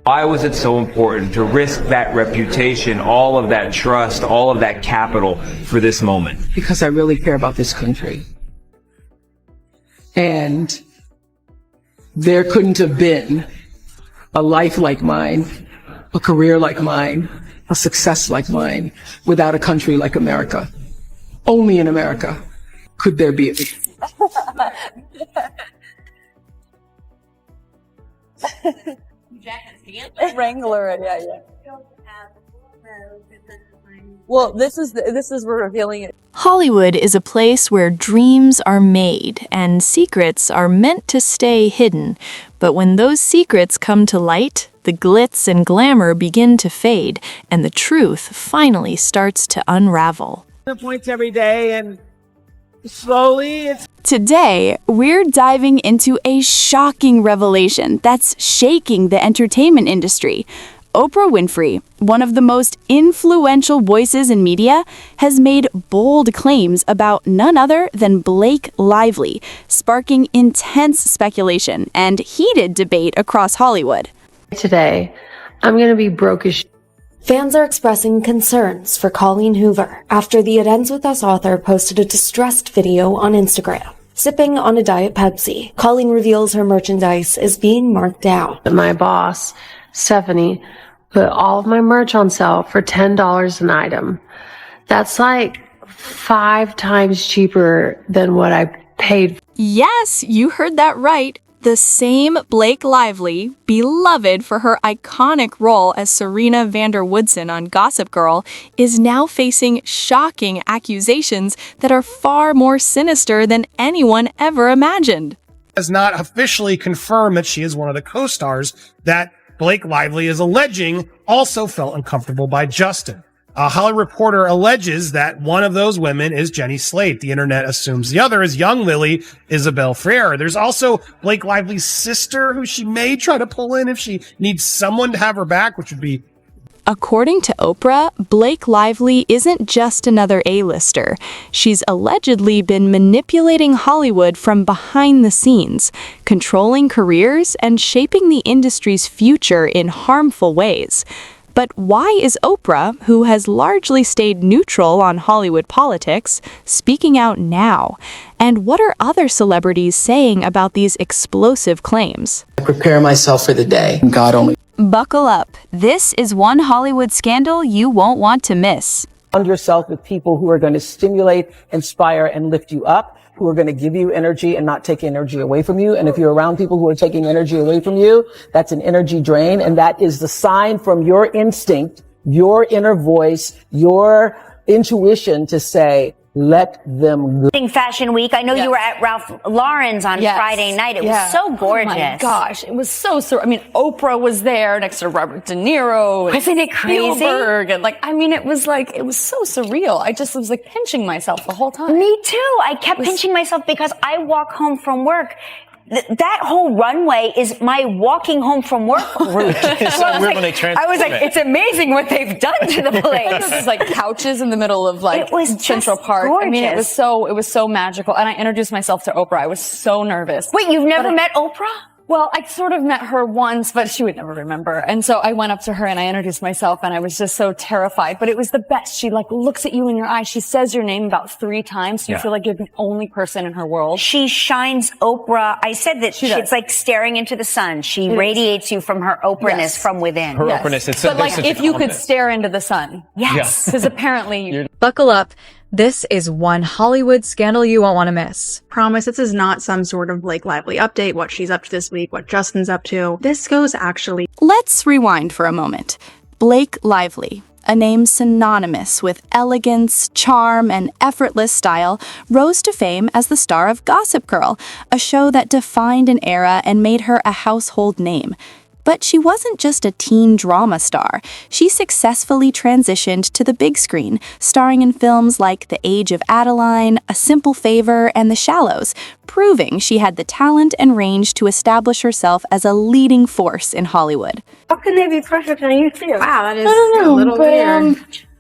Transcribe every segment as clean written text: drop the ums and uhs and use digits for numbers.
Why was it so important to risk that reputation, all of that trust, all of that capital for this moment? Because I really care about this country. And there couldn't have been a life like mine, a career like mine, a success like mine, without a country like America. Only in America could there be Wrangler, yeah. Well, this is we're revealing it. Hollywood is a place where dreams are made and secrets are meant to stay hidden. But when those secrets come to light, the glitz and glamour begin to fade, and the truth finally starts to unravel. points every day, and slowly Today, we're diving into a shocking revelation that's shaking the entertainment industry. Oprah Winfrey, one of the most influential voices in media, has made bold claims about none other than Blake Lively, sparking intense speculation and heated debate across Hollywood. Today, I'm gonna be broke as Fans are expressing concerns for Colleen Hoover after the It Ends With Us author posted a distressed video on Instagram. Sipping on a Diet Pepsi, Colleen reveals her merchandise is being marked down. my boss, Stephanie, put all of my merch on sale for $10 an item. That's like 5 times cheaper than what I paid. Yes, you heard that right. The same Blake Lively, beloved for her iconic role as Serena Vanderwoodson on Gossip Girl, is now facing shocking accusations that are far more sinister than anyone ever imagined. Has not officially confirmed that she is one of the co-stars that Blake Lively is alleging also felt uncomfortable by Justin. A Hollywood Reporter alleges that one of those women is Jenny Slate. The internet assumes the other is young Lily Isabel Freire. There's also Blake Lively's sister, who she may try to pull in if she needs someone to have her back, which would be... According to Oprah, Blake Lively isn't just another A-lister. She's allegedly been manipulating Hollywood from behind the scenes, controlling careers and shaping the industry's future in harmful ways. But why is Oprah, who has largely stayed neutral on Hollywood politics, speaking out now? And what are other celebrities saying about these explosive claims? I prepare myself for the day. God only. Buckle up. This is one Hollywood scandal you won't want to miss. Surround yourself with people who are going to stimulate, inspire, and lift you up, who are going to give you energy and not take energy away from you. And if you're around people who are taking energy away from you, that's an energy drain. And that is the sign from your instinct, your inner voice, your intuition to say, let them go. Fashion Week. I know you were at Ralph Lauren's on Friday night. It was so gorgeous. Oh my gosh, it was so I mean, Oprah was there next to Robert De Niro. Wasn't it crazy? Spielberg, and it was so surreal. I just was pinching myself the whole time. Me too. I kept pinching myself because I walk home from work. That whole runway is my walking home from work route. I was like, it's amazing what they've done to the place. There's couches in the middle of it was Central Park. Gorgeous. I mean, it was so magical. And I introduced myself to Oprah. I was so nervous. Wait, you've never met Oprah? Well, I sort of met her once, but she would never remember. And so I went up to her and I introduced myself and I was just so terrified. But it was the best. She looks at you in your eyes. She says your name about 3 times. So you feel like you're the only person in her world. She shines Oprah. I said that it's like staring into the sun. She radiates you from her Oprah-ness from within. Her openness. It's but if you could stare into the sun. Yes. Because apparently Buckle up. This is one Hollywood scandal you won't want to miss. Promise this is not some sort of Blake Lively update, what she's up to this week, what Justin's up to. This goes actually. Let's rewind for a moment. Blake Lively, a name synonymous with elegance, charm, and effortless style, rose to fame as the star of Gossip Girl, a show that defined an era and made her a household name. But she wasn't just a teen drama star. She successfully transitioned to the big screen, starring in films like The Age of Adeline, A Simple Favor, and The Shallows, proving she had the talent and range to establish herself as a leading force in Hollywood. How can they be perfect on you too? Wow, that is a little weird.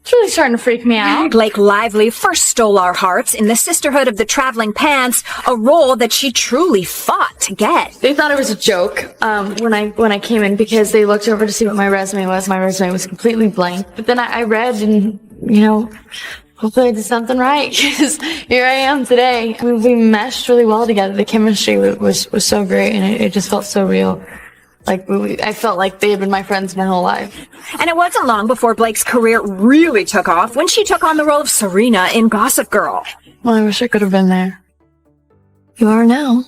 It's really starting to freak me out. Blake Lively first stole our hearts in the Sisterhood of the Traveling Pants, a role that she truly fought to get. They thought it was a joke when I came in because they looked over to see what my resume was. My resume was completely blank. But then I read and, hopefully I did something right because here I am today. We meshed really well together. The chemistry was so great and it just felt so real. I felt like they had been my friends my whole life. And it wasn't long before Blake's career really took off when she took on the role of Serena in Gossip Girl. Well, I wish I could have been there. You are now.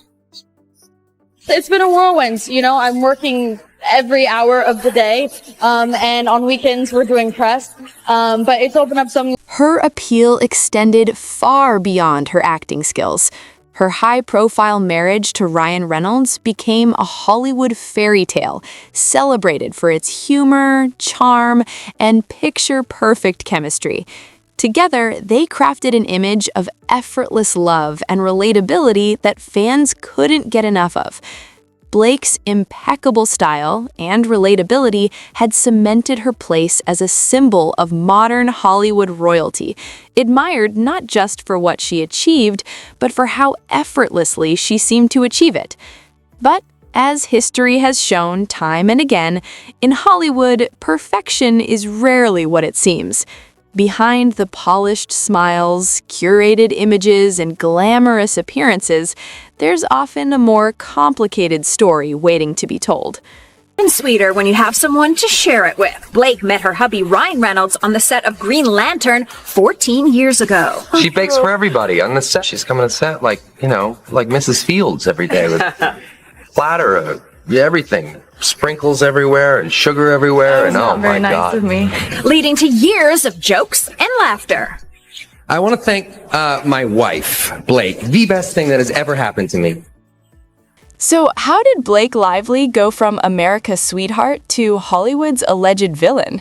It's been a whirlwind. I'm working every hour of the day, and on weekends we're doing press, but it's opened up some... Her appeal extended far beyond her acting skills. Her high-profile marriage to Ryan Reynolds became a Hollywood fairy tale, celebrated for its humor, charm, and picture-perfect chemistry. Together, they crafted an image of effortless love and relatability that fans couldn't get enough of. Blake's impeccable style and relatability had cemented her place as a symbol of modern Hollywood royalty, admired not just for what she achieved, but for how effortlessly she seemed to achieve it. But as history has shown time and again, in Hollywood, perfection is rarely what it seems. Behind the polished smiles, curated images, and glamorous appearances, there's often a more complicated story waiting to be told. And sweeter when you have someone to share it with. Blake met her hubby Ryan Reynolds on the set of Green Lantern 14 years ago. She bakes for everybody on the set. She's coming to set like Mrs. Fields every day with platter, everything. Sprinkles everywhere and sugar everywhere, and oh my God. Of me. Leading to years of jokes and laughter. I want to thank my wife, Blake, the best thing that has ever happened to me. So how did Blake Lively go from America's sweetheart to Hollywood's alleged villain?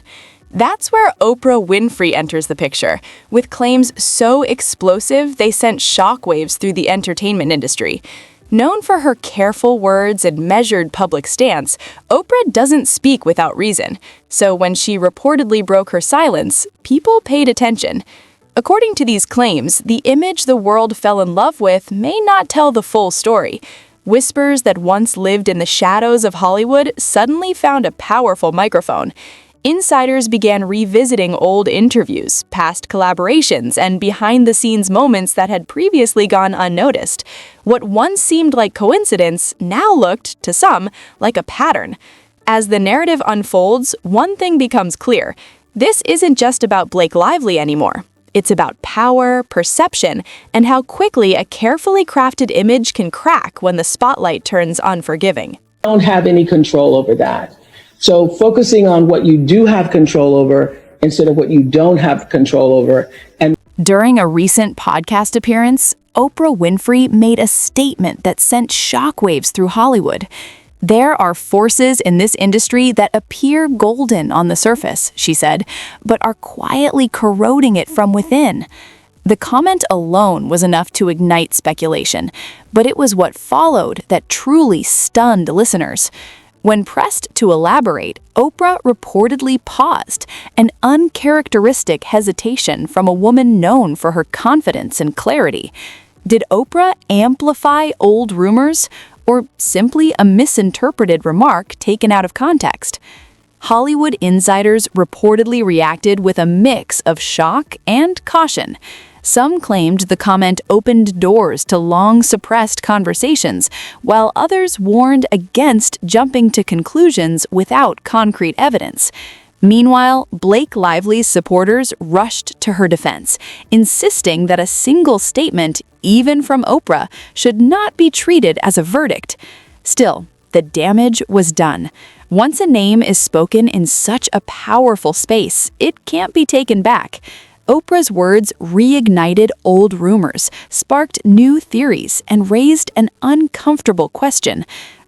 That's where Oprah Winfrey enters the picture, with claims so explosive they sent shockwaves through the entertainment industry. Known for her careful words and measured public stance, Oprah doesn't speak without reason. So when she reportedly broke her silence, people paid attention. According to these claims, the image the world fell in love with may not tell the full story. Whispers that once lived in the shadows of Hollywood suddenly found a powerful microphone. Insiders began revisiting old interviews, past collaborations, and behind-the-scenes moments that had previously gone unnoticed. What once seemed like coincidence now looked, to some, like a pattern. As the narrative unfolds, one thing becomes clear. This isn't just about Blake Lively anymore. It's about power, perception, and how quickly a carefully crafted image can crack when the spotlight turns unforgiving. I don't have any control over that. So focusing on what you do have control over instead of what you don't have control over. And during a recent podcast appearance, Oprah Winfrey made a statement that sent shockwaves through Hollywood. There are forces in this industry that appear golden on the surface, she said, but are quietly corroding it from within. The comment alone was enough to ignite speculation, but it was what followed that truly stunned listeners. When pressed to elaborate, Oprah reportedly paused, an uncharacteristic hesitation from a woman known for her confidence and clarity. Did Oprah amplify old rumors, or simply a misinterpreted remark taken out of context? Hollywood insiders reportedly reacted with a mix of shock and caution. Some claimed the comment opened doors to long-suppressed conversations, while others warned against jumping to conclusions without concrete evidence. Meanwhile, Blake Lively's supporters rushed to her defense, insisting that a single statement, even from Oprah, should not be treated as a verdict. Still, the damage was done. Once a name is spoken in such a powerful space, it can't be taken back. Oprah's words reignited old rumors, sparked new theories, and raised an uncomfortable question.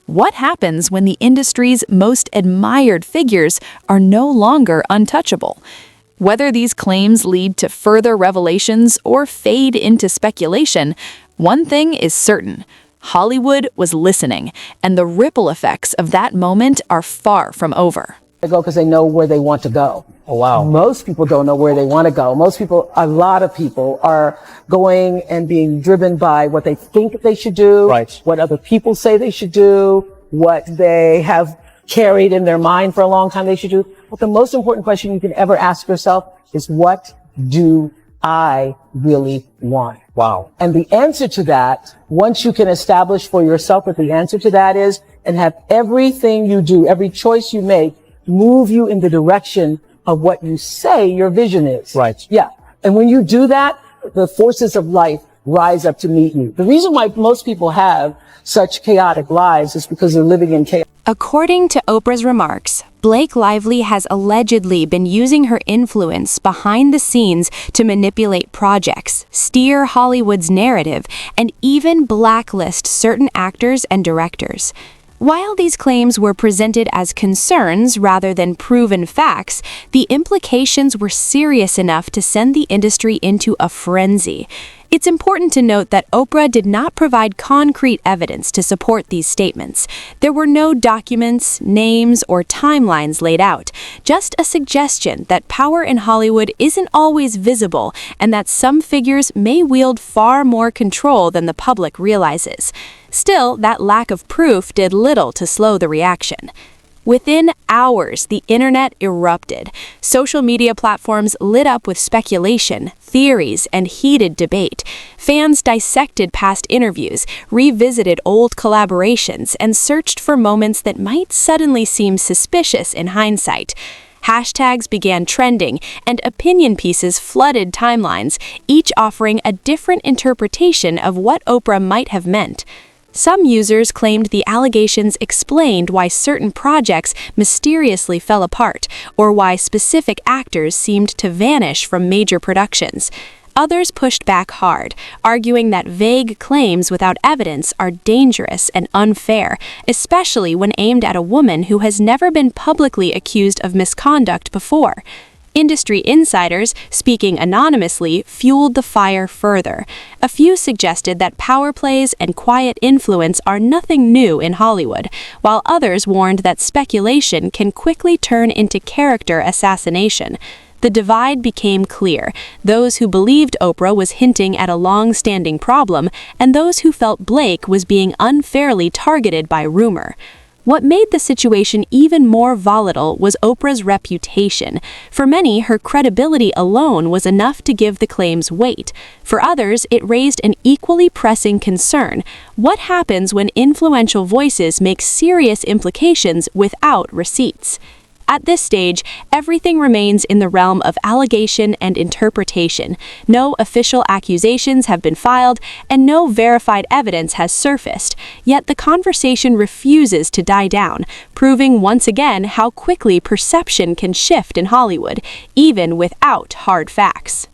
What happens when the industry's most admired figures are no longer untouchable? Whether these claims lead to further revelations or fade into speculation, one thing is certain. Hollywood was listening, and the ripple effects of that moment are far from over. They go because they know where they want to go. Oh, wow. Most people don't know where they want to go. A lot of people are going and being driven by what they think they should do, right, what other people say they should do, what they have carried in their mind for a long time they should do. But the most important question you can ever ask yourself is, what do I really want? Wow. And the answer to that, once you can establish for yourself what the answer to that is, and have everything you do, every choice you make, move you in the direction of what you say your vision is. Right. Yeah. And when you do that, the forces of life rise up to meet you. The reason why most people have such chaotic lives is because they're living in chaos. According to Oprah's remarks, Blake Lively has allegedly been using her influence behind the scenes to manipulate projects, steer Hollywood's narrative, and even blacklist certain actors and directors. While these claims were presented as concerns rather than proven facts, the implications were serious enough to send the industry into a frenzy. It's important to note that Oprah did not provide concrete evidence to support these statements. There were no documents, names, or timelines laid out, just a suggestion that power in Hollywood isn't always visible and that some figures may wield far more control than the public realizes. Still, that lack of proof did little to slow the reaction. Within hours, the internet erupted. Social media platforms lit up with speculation, theories, and heated debate. Fans dissected past interviews, revisited old collaborations, and searched for moments that might suddenly seem suspicious in hindsight. Hashtags began trending, and opinion pieces flooded timelines, each offering a different interpretation of what Oprah might have meant. Some users claimed the allegations explained why certain projects mysteriously fell apart, or why specific actors seemed to vanish from major productions. Others pushed back hard, arguing that vague claims without evidence are dangerous and unfair, especially when aimed at a woman who has never been publicly accused of misconduct before. Industry insiders, speaking anonymously, fueled the fire further. A few suggested that power plays and quiet influence are nothing new in Hollywood, while others warned that speculation can quickly turn into character assassination. The divide became clear: those who believed Oprah was hinting at a long-standing problem, and those who felt Blake was being unfairly targeted by rumor. What made the situation even more volatile was Oprah's reputation. For many, her credibility alone was enough to give the claims weight. For others, it raised an equally pressing concern: what happens when influential voices make serious implications without receipts? At this stage, everything remains in the realm of allegation and interpretation. No official accusations have been filed, and no verified evidence has surfaced. Yet the conversation refuses to die down, proving once again how quickly perception can shift in Hollywood, even without hard facts.